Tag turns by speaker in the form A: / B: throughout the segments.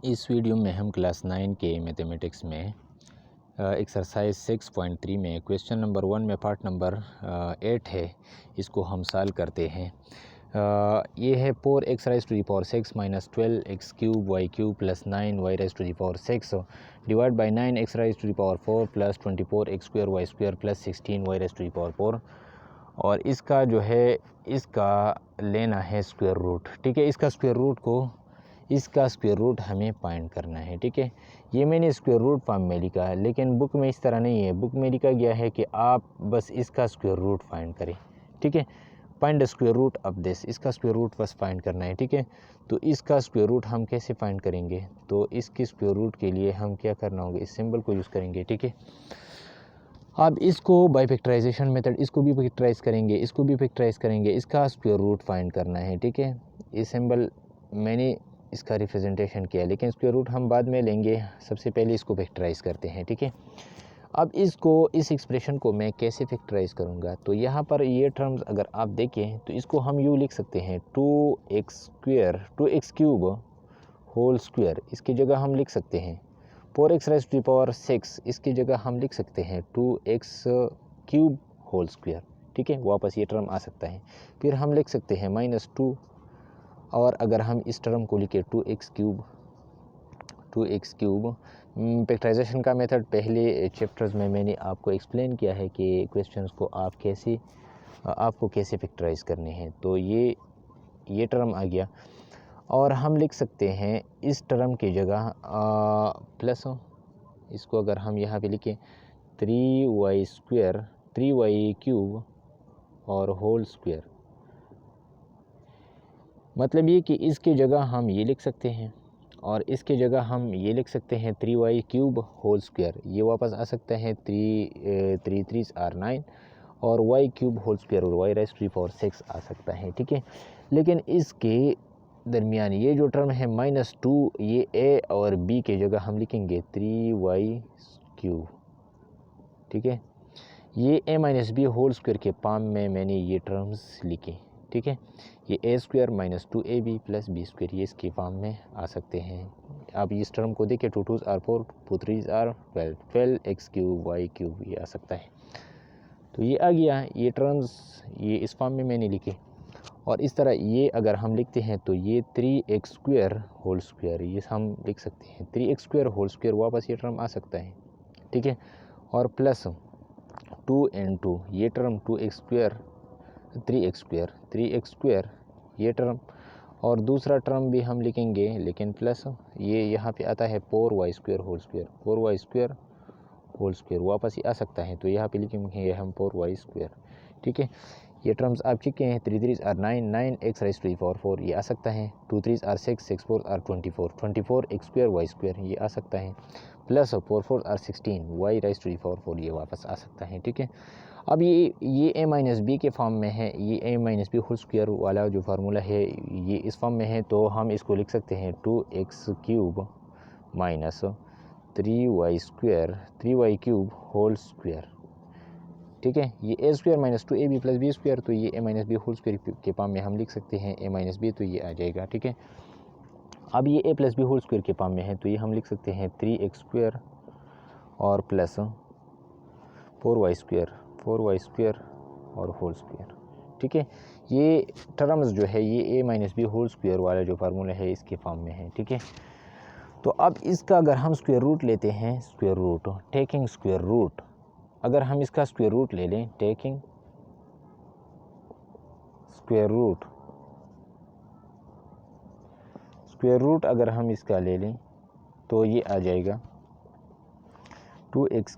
A: इस वीडियो में हम क्लास 9 के मैथमेटिक्स में एक्सरसाइज 6.3 में क्वेश्चन नंबर 1 में पार्ट नंबर 8 है, इसको हम सॉल्व करते हैं। ये है 4x rise to the power 6 minus 12x cube Y cube plus 9y rise to the power 6 divide by 9x rise to the power 4 plus 24x square Y square plus 16y rise to the power 4। और इसका जो है इसका लेना है square root. ठीक है, इसका स्क्वायर रूट हमें फाइंड करना है। ठीक है, ये मैंने स्क्वायर रूट फॉर्म में लिखा है, लेकिन बुक में इस तरह नहीं है। बुक में लिखा गया है कि आप बस इसका स्क्वायर रूट फाइंड करें। ठीक है, find the square root of this, इसका स्क्वायर रूट बस फाइंड करना है। ठीक है, तो इसका स्क्वायर रूट हम कैसे फाइंड करेंगे? तो इसके स्क्वायर रूट के लिए हम क्या करना होगा, इस सिंबल को यूज़ करेंगे। ठीक है, अब इसको बाई फैक्टराइजेशन मेथड, इसको भी फैक्टराइज करेंगे, इसको भी फैक्टराइज करेंगे, इसका स्क्वायर रूट फाइंड करना है। ठीक है, ये सिंबल मैंने इसका रिप्रेजेंटेशन किया, लेकिन स्क्वायर रूट हम बाद में लेंगे। सबसे पहले इसको फैक्टराइज करते हैं। ठीक है, अब इस एक्सप्रेशन को मैं कैसे फैक्टराइज करूँगा? तो यहाँ पर ये टर्म्स अगर आप देखें तो इसको हम यूँ लिख सकते हैं 2x क्यूब होल स्क्वायर, इसकी जगह हम लिख सकते हैं 4x rise to the power 6, इसकी जगह हम लिख सकते हैं 2x क्यूब होल स्क्वायर। ठीक है, वापस ये टर्म आ सकता है। फिर हम लिख सकते हैं -2, और अगर हम इस टर्म को लिखे 2x क्यूब फैक्टराइजेशन का मेथड पहले चैप्टर्स में मैंने आपको एक्सप्लेन किया है कि क्वेश्चंस को आपको कैसे फैक्टराइज करने हैं। तो ये टर्म आ गया, और हम लिख सकते हैं इस टर्म की जगह प्लस, इसको अगर हम यहाँ पे लिखें 3y क्यूब और होल स्क्वायर, मतलब ये कि इसकी जगह हम ये लिख सकते हैं और इसकी जगह हम ये लिख सकते हैं 3y क्यूब होल स्क्वायर। ये वापस आ सकता है 3 3 आर 9, और y क्यूब होल स्क्वायर और y rise to the power 6 आ सकता है। ठीक है, लेकिन इसके दरमियान ये जो टर्म है -2, ये a और b के जगह हम लिखेंगे 3y क्यूब। ठीक है, ये a minus B whole square के फॉर्म में मैंने ये टर्म्स लिखे। ठीक है, ये a square minus 2ab plus B square, ये इसके फॉर्म में आ सकते हैं। आप इस टर्म को देखें 2 2 are 4, 2 3 are 12x cube Y cube, ये आ सकता है। तो ये आ गया, ये टर्म्स ये इस फॉर्म में मैंने लिखे। और इस तरह ये अगर हम लिखते हैं तो ये 3x स्क्वायर होल स्क्वायर, ये हम लिख सकते हैं 3x स्क्वायर होल स्क्वायर, वापस ये टर्म आ सकता है। ठीक है, और प्लस 2 and 2, ये term 2x square 3x square ये टर्म, और दूसरा टर्म भी हम लिखेंगे, लेकिन प्लस ये यहाँ पे आता है 4y square whole square, 4y square whole square, वापस ही आ सकता है। तो यहाँ पे लिखेंगे हम 4y स्क्वायर। ठीक है, ये टर्म्स आप चुके हैं 3 3 are 9, 9x rise to the power 4, ये आ सकता है। 2 3 are 6, 6 4 are 24, 24x square Y square, ये आ सकता है। Plus 4 4 are 16, y rise to the power 4, ये वापस आ सकता है। ठीक है, अब ये a माइनस बी के फॉर्म में है, ये a minus B whole square वाला जो फार्मूला है ये इस फॉर्म में है, तो हम इसको लिख सकते हैं 2x cube minus 3y cube whole square. ठीक है, ये a square minus 2ab plus B square, तो ये a minus B whole square के फॉर्म में हम लिख सकते हैं a माइनस बी, तो ये आ जाएगा। ठीक है, अब ये a plus B whole square के फॉर्म में है, तो ये हम लिख सकते हैं 3x स्क्वायर और प्लस 4y स्क्वायर और होल स्क्वायर। ठीक है, ये टर्म्स जो है ये a minus B whole square वाला जो फार्मूला है इसके फॉर्म में है। ठीक है, तो अब इसका अगर हम स्क्वायर रूट लेते हैं, square root taking square root, अगर हम इसका स्क्वायर रूट ले लें, टेकिंग स्क्वायर रूट अगर हम इसका ले लें तो ये आ जाएगा 2x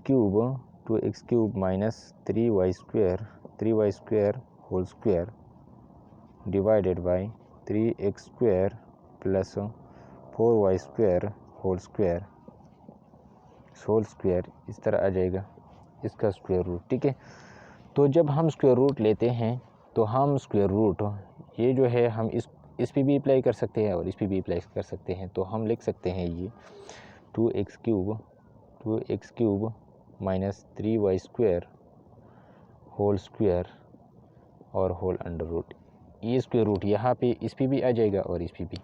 A: cube minus 3y square whole square divided by 3x square plus 4y square whole square, इस तरह आ जाएगा इसका स्क्वायर रूट। ठीक है, तो जब हम स्क्वायर रूट लेते हैं तो हम स्क्वायर रूट ये जो है हम इस पे भी अप्लाई कर सकते हैं और इस पे भी अप्लाई कर सकते हैं। तो हम लिख सकते हैं ये 2x cube minus 3y square whole square और होल अंडर रूट, ये स्क्वायर रूट यहाँ पे इस पे भी आ जाएगा और इस पे भी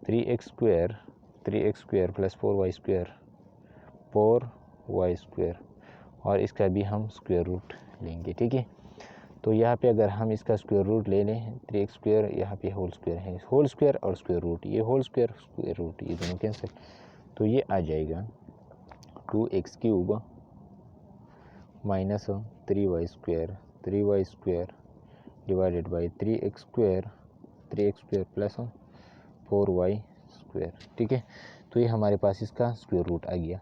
A: 3x square 3x² plus 4y² और इसका भी हम स्क्वायर रूट लेंगे, ठीक है। तो यहाँ पे अगर हम इसका स्क्वायर रूट ले लें 3x², यहाँ पे होल स्क्वायर है, होल स्क्वायर और स्क्वायर रूट, ये होल स्क्वायर स्क्वायर रूट ये दोनों कैंसिल, तो ये आ जाएगा 2x³ minus 3y² divided by 3x² plus 4y², ठीक है। तो ये हमारे पास इसका स्क्वायर रूट आ गया।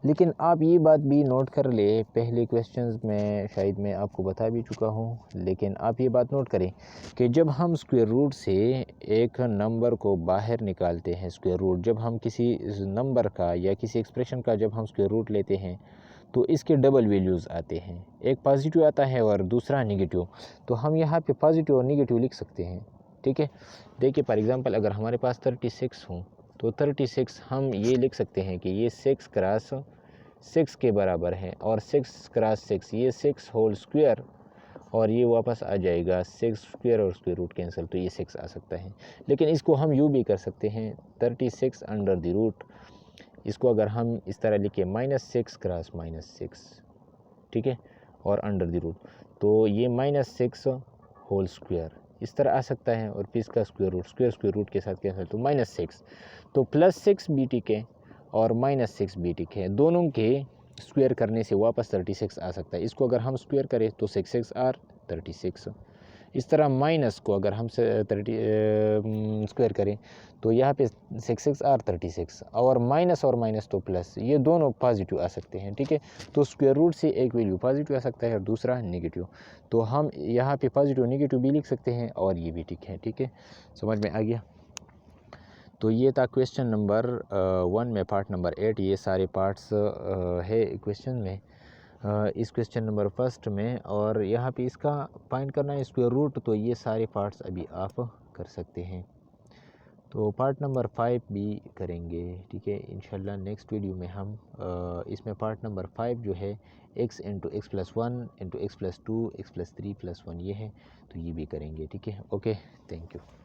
A: लेकिन आप ये बात भी नोट कर ले, पहले क्वेश्चंस में शायद मैं आपको बता भी चुका हूँ, लेकिन आप ये बात नोट करें कि जब हम स्क्वायर रूट से एक नंबर को बाहर निकालते हैं, स्क्वायर रूट जब हम किसी नंबर का या किसी एक्सप्रेशन का जब हम स्क्वायर रूट लेते हैं तो इसके डबल वैल्यूज़ आते हैं, एक पॉजिटिव आता है और दूसरा नेगेटिव। तो हम यहाँ पे पॉजिटिव और नेगेटिव लिख सकते हैं, ठीक है। देखिए फॉर एग्जांपल अगर हमारे पास 36 हो तो 36 हम ये लिख सकते हैं कि ये 6 क्रॉस 6 के बराबर है, और 6 क्रॉस 6 ये 6 होल स्क्वायर, और ये वापस आ जाएगा 6 स्क्वायर और स्क्वायर रूट कैंसिल, तो ये 6 आ सकता है। लेकिन इसको हम यूँ भी कर सकते हैं 36 अंडर द रूट, इसको अगर हम इस तरह लिखे -6 क्रॉस -6, ठीक है, और अंडर द रूट, तो ये -6 होल स्क्वायर इस तरह आ सकता है, और फिर इसका स्क्वायर रूट, स्क्वायर रूट के साथ कैंसिल, तो -6, तो +6 भी ठीक है और -6 भी ठीक है, दोनों के स्क्वायर करने से वापस 36 आ सकता है। इसको अगर हम स्क्वायर करें तो 6 आर 36, इस तरह माइनस को अगर हम स्क्वायर करें तो यहाँ पे 6 आर 36, और माइनस तो प्लस, ये दोनों पॉजिटिव आ सकते हैं, ठीक है। तो स्क्वायर रूट से एक वैल्यू पॉजिटिव आ सकता है और दूसरा नेगेटिव, तो हम यहाँ पे पॉजिटिव नेगेटिव भी लिख सकते हैं, और ये भी ठीक है, ठीक है, समझ में आ गया। तो ये था क्वेश्चन नंबर 1 में पार्ट नंबर 8, ये सारे पार्ट्स है क्वेश्चन में, इस क्वेश्चन नंबर 1 में, और यहाँ पे इसका फाइंड करना है स्क्वायर रूट, तो ये सारे पार्ट्स अभी आप कर सकते हैं। तो पार्ट नंबर 5 भी करेंगे, ठीक है, इंशाल्लाह नेक्स्ट वीडियो में हम इसमें पार्ट नंबर 5 जो है x into x plus 1 into x plus 2 x plus 3 plus 1 ये है, तो ये भी करेंगे, ठीक है। Okay, thank you.